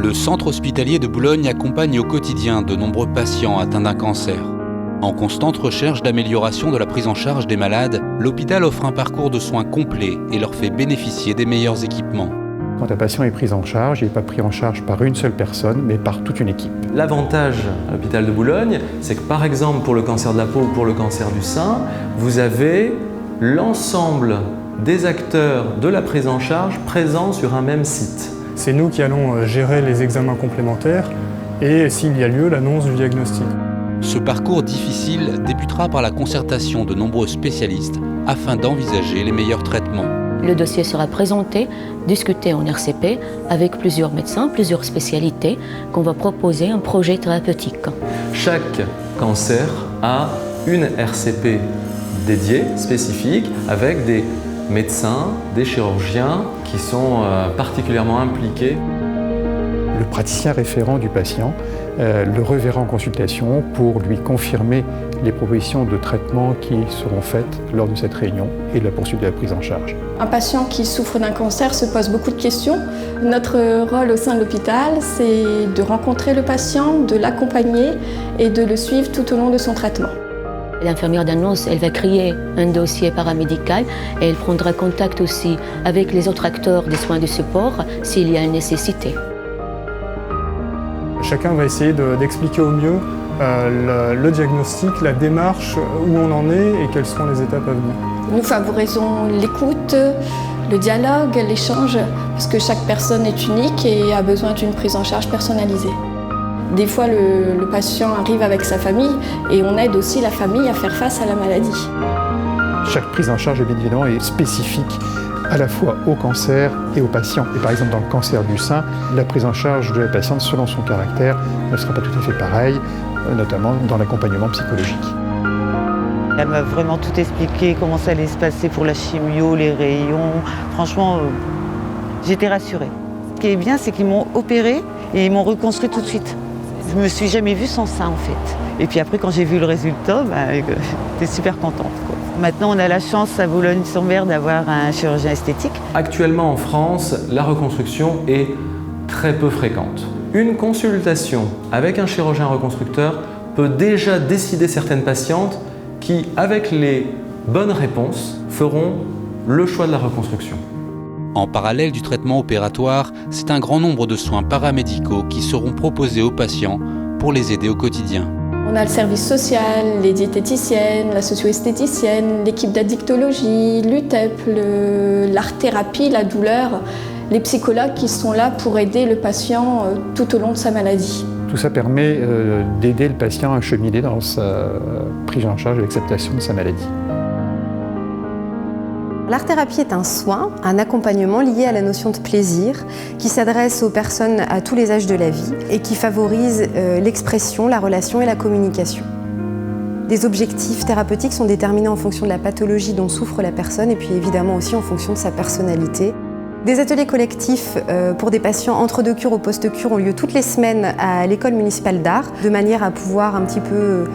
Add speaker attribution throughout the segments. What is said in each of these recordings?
Speaker 1: Le centre hospitalier de Boulogne accompagne au quotidien de nombreux patients atteints d'un cancer. En constante recherche d'amélioration de la prise en charge des malades, l'hôpital offre un parcours de soins complet et leur fait bénéficier des meilleurs équipements.
Speaker 2: Quand un patient est pris en charge, il n'est pas pris en charge par une seule personne, mais par toute une équipe.
Speaker 3: L'avantage à l'hôpital de Boulogne, c'est que par exemple pour le cancer de la peau ou pour le cancer du sein, vous avez l'ensemble des acteurs de la prise en charge présents sur un même site.
Speaker 4: C'est nous qui allons gérer les examens complémentaires et, s'il y a lieu, l'annonce du diagnostic.
Speaker 1: Ce parcours difficile débutera par la concertation de nombreux spécialistes afin d'envisager les meilleurs traitements.
Speaker 5: Le dossier sera présenté, discuté en RCP avec plusieurs médecins, plusieurs spécialités, qu'on va proposer un projet thérapeutique.
Speaker 3: Chaque cancer a une RCP dédiée, spécifique, avec des médecins, des chirurgiens qui sont particulièrement impliqués.
Speaker 2: Le praticien référent du patient le reverra en consultation pour lui confirmer les propositions de traitement qui seront faites lors de cette réunion et de la poursuite de la prise en charge.
Speaker 6: Un patient qui souffre d'un cancer se pose beaucoup de questions. Notre rôle au sein de l'hôpital, c'est de rencontrer le patient, de l'accompagner et de le suivre tout au long de son traitement.
Speaker 5: L'infirmière d'annonce, elle va créer un dossier paramédical et elle prendra contact aussi avec les autres acteurs des soins de support s'il y a une nécessité.
Speaker 4: Chacun va essayer d'expliquer au mieux le diagnostic, la démarche, où on en est et quelles seront les étapes à venir.
Speaker 6: Nous favorisons l'écoute, le dialogue, l'échange, parce que chaque personne est unique et a besoin d'une prise en charge personnalisée. Des fois, le patient arrive avec sa famille et on aide aussi la famille à faire face à la maladie.
Speaker 2: Chaque prise en charge, bien évidemment, est spécifique à la fois au cancer et au patient. Et par exemple, dans le cancer du sein, la prise en charge de la patiente, selon son caractère, ne sera pas tout à fait pareille, notamment dans l'accompagnement psychologique.
Speaker 7: Elle m'a vraiment tout expliqué, comment ça allait se passer pour la chimio, les rayons. Franchement, j'étais rassurée. Ce qui est bien, c'est qu'ils m'ont opéré et ils m'ont reconstruit tout de suite. Je me suis jamais vue sans ça, en fait. Et puis après, quand j'ai vu le résultat, j'étais super contente, quoi. Maintenant, on a la chance à Boulogne-sur-Mer d'avoir un chirurgien esthétique.
Speaker 3: Actuellement en France, la reconstruction est très peu fréquente. Une consultation avec un chirurgien reconstructeur peut déjà décider certaines patientes qui, avec les bonnes réponses, feront le choix de la reconstruction.
Speaker 1: En parallèle du traitement opératoire, c'est un grand nombre de soins paramédicaux qui seront proposés aux patients pour les aider au quotidien.
Speaker 6: On a le service social, les diététiciennes, la socio-esthéticienne, l'équipe d'addictologie, l'UTEP, l'art-thérapie, la douleur, les psychologues qui sont là pour aider le patient tout au long de sa maladie.
Speaker 2: Tout ça permet d'aider le patient à cheminer dans sa prise en charge et l'acceptation de sa maladie.
Speaker 8: L'art-thérapie est un soin, un accompagnement lié à la notion de plaisir qui s'adresse aux personnes à tous les âges de la vie et qui favorise l'expression, la relation et la communication. Les objectifs thérapeutiques sont déterminés en fonction de la pathologie dont souffre la personne et puis évidemment aussi en fonction de sa personnalité. Des ateliers collectifs pour des patients entre deux cures ou post-cure ont lieu toutes les semaines à l'école municipale d'art, de manière à pouvoir un petit peu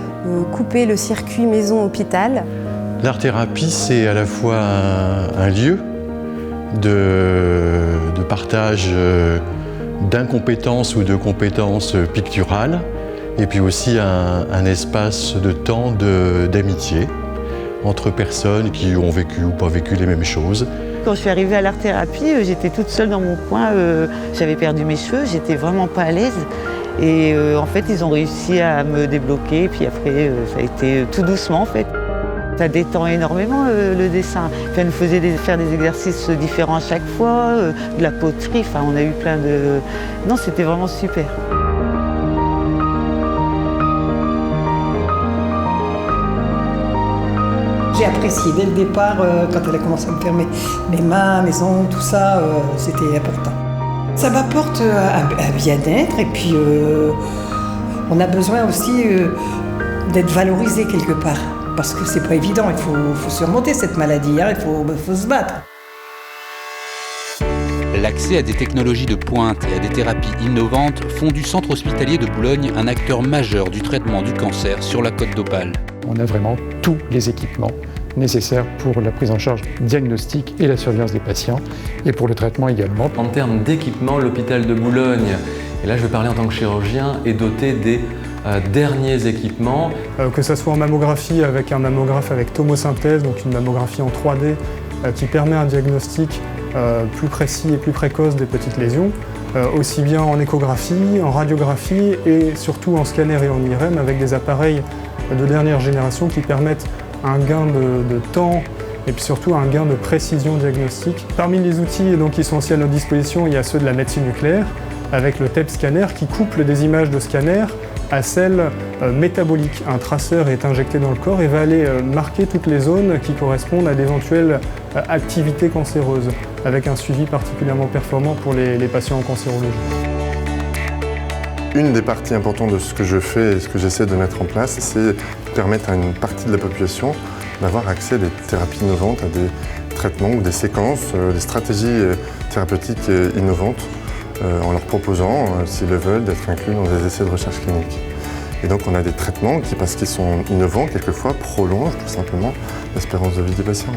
Speaker 8: couper le circuit maison-hôpital.
Speaker 9: L'art-thérapie, c'est à la fois un lieu de partage d'incompétences ou de compétences picturales, et puis aussi un espace de temps d'amitié entre personnes qui ont vécu ou pas vécu les mêmes choses.
Speaker 7: Quand je suis arrivée à l'art-thérapie, j'étais toute seule dans mon coin, j'avais perdu mes cheveux, j'étais vraiment pas à l'aise. Et en fait, ils ont réussi à me débloquer, puis après, ça a été tout doucement en fait. Ça détend énormément le dessin. Enfin, elle nous faisait faire des exercices différents à chaque fois, de la poterie, enfin, on a eu plein de... Non, c'était vraiment super.
Speaker 10: J'ai apprécié dès le départ, quand elle a commencé à me faire mes mains, mes ongles, tout ça, c'était important. Ça m'apporte un bien-être et puis on a besoin aussi d'être valorisé quelque part. Parce que c'est pas évident, il faut surmonter cette maladie, il faut se battre.
Speaker 1: L'accès à des technologies de pointe et à des thérapies innovantes font du centre hospitalier de Boulogne un acteur majeur du traitement du cancer sur la Côte d'Opale.
Speaker 2: On a vraiment tous les équipements nécessaires pour la prise en charge diagnostique et la surveillance des patients, et pour le traitement également.
Speaker 3: En termes d'équipement, l'hôpital de Boulogne Et là, je vais parler en tant que chirurgien et doté des derniers équipements.
Speaker 4: Que ce soit en mammographie avec un mammographe avec tomosynthèse, donc une mammographie en 3D qui permet un diagnostic plus précis et plus précoce des petites lésions, aussi bien en échographie, en radiographie et surtout en scanner et en IRM avec des appareils de dernière génération qui permettent un gain de temps et puis surtout un gain de précision diagnostique. Parmi les outils donc, qui sont aussi à notre disposition, il y a ceux de la médecine nucléaire avec le TEP scanner qui couple des images de scanner à celles métaboliques. Un traceur est injecté dans le corps et va aller marquer toutes les zones qui correspondent à d'éventuelles activités cancéreuses, avec un suivi particulièrement performant pour les patients en cancérologie.
Speaker 11: Une des parties importantes de ce que je fais et ce que j'essaie de mettre en place, c'est permettre à une partie de la population d'avoir accès à des thérapies innovantes, à des traitements ou des séquences, des stratégies thérapeutiques innovantes, en leur proposant, s'ils le veulent, d'être inclus dans des essais de recherche clinique. Et donc on a des traitements qui, parce qu'ils sont innovants, quelquefois prolongent tout simplement l'espérance de vie des patients.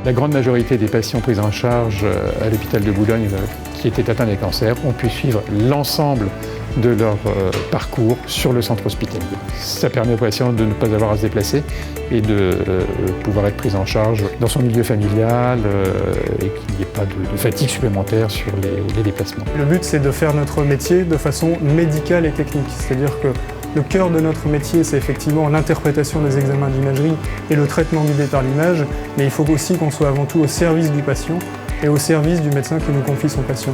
Speaker 2: La grande majorité des patients pris en charge à l'hôpital de Boulogne qui étaient atteints des cancers ont pu suivre l'ensemble de leur parcours sur le centre hospitalier. Ça permet aux patients de ne pas avoir à se déplacer et de pouvoir être pris en charge dans son milieu familial et qu'il n'y ait pas de fatigue supplémentaire sur les déplacements.
Speaker 4: Le but, c'est de faire notre métier de façon médicale et technique, c'est-à-dire que le cœur de notre métier, c'est effectivement l'interprétation des examens d'imagerie et le traitement guidé par l'image, mais il faut aussi qu'on soit avant tout au service du patient et au service du médecin qui nous confie son patient.